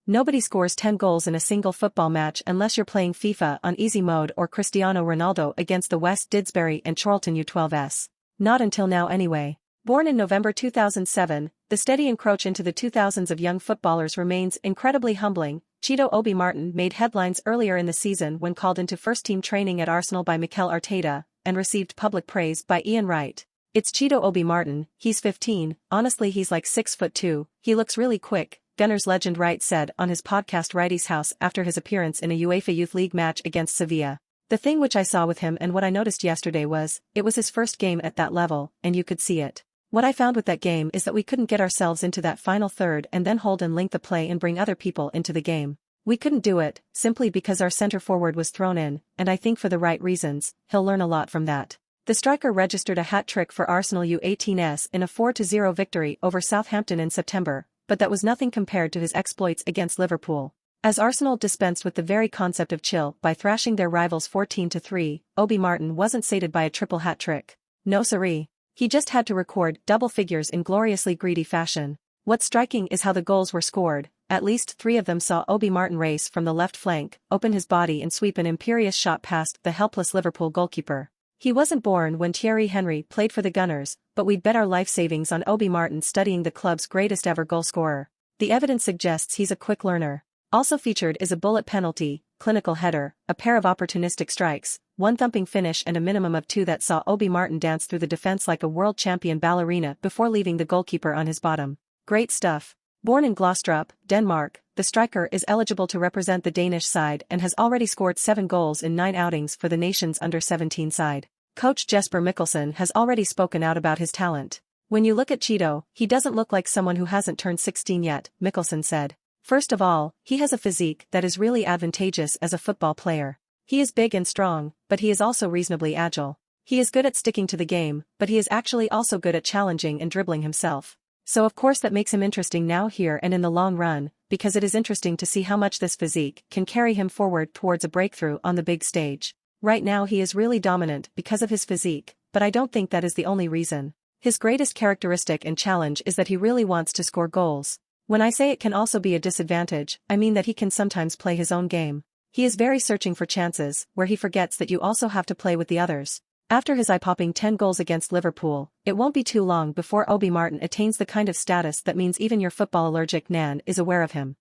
Nobody scores 10 goals in a single football match unless you're playing FIFA on easy mode or Cristiano Ronaldo against the West Didsbury and Chorlton U12s. Not until now anyway. Born in November 2007, the steady encroach into the 2000s of young footballers remains incredibly humbling. Cheeto Obi Martin made headlines earlier in the season when called into first-team training at Arsenal by Mikel Arteta, and received public praise by Ian Wright. "It's Cheeto Obi Martin, he's 15, honestly he's like 6'2", he looks really quick," Gunners legend Wright said on his podcast Wrighty's House after his appearance in a UEFA Youth League match against Sevilla. "The thing which I saw with him and what I noticed yesterday was, it was his first game at that level, and you could see it. What I found with that game is that we couldn't get ourselves into that final third and then hold and link the play and bring other people into the game. We couldn't do it, simply because our centre forward was thrown in, and I think for the right reasons, he'll learn a lot from that." The striker registered a hat-trick for Arsenal U18s in a 4-0 victory over Southampton in September, but that was nothing compared to his exploits against Liverpool. As Arsenal dispensed with the very concept of chill by thrashing their rivals 14-3, Obi Martin wasn't sated by a triple hat-trick. No siree. He just had to record double figures in gloriously greedy fashion. What's striking is how the goals were scored. At least 3 of them saw Obi Martin race from the left flank, open his body and sweep an imperious shot past the helpless Liverpool goalkeeper. He wasn't born when Thierry Henry played for the Gunners, but we'd bet our life savings on Obi Martin studying the club's greatest ever goalscorer. The evidence suggests he's a quick learner. Also featured is a bullet penalty, clinical header, a pair of opportunistic strikes, one thumping finish and a minimum of 2 that saw Obi Martin dance through the defense like a world champion ballerina before leaving the goalkeeper on his bottom. Great stuff. Born in Glostrup, Denmark, the striker is eligible to represent the Danish side and has already scored 7 goals in 9 outings for the nation's under-17 side. Coach Jesper Mikkelsen has already spoken out about his talent. "When you look at Cheeto, he doesn't look like someone who hasn't turned 16 yet," Mikkelsen said. "First of all, he has a physique that is really advantageous as a football player. He is big and strong, but he is also reasonably agile. He is good at sticking to the game, but he is actually also good at challenging and dribbling himself. So of course that makes him interesting now here and in the long run, because it is interesting to see how much this physique can carry him forward towards a breakthrough on the big stage. Right now he is really dominant because of his physique, but I don't think that is the only reason. His greatest characteristic and challenge is that he really wants to score goals. When I say it can also be a disadvantage, I mean that he can sometimes play his own game. He is very searching for chances, where he forgets that you also have to play with the others." After his eye-popping 10 goals against Liverpool, it won't be too long before Obi Martin attains the kind of status that means even your football allergic nan is aware of him.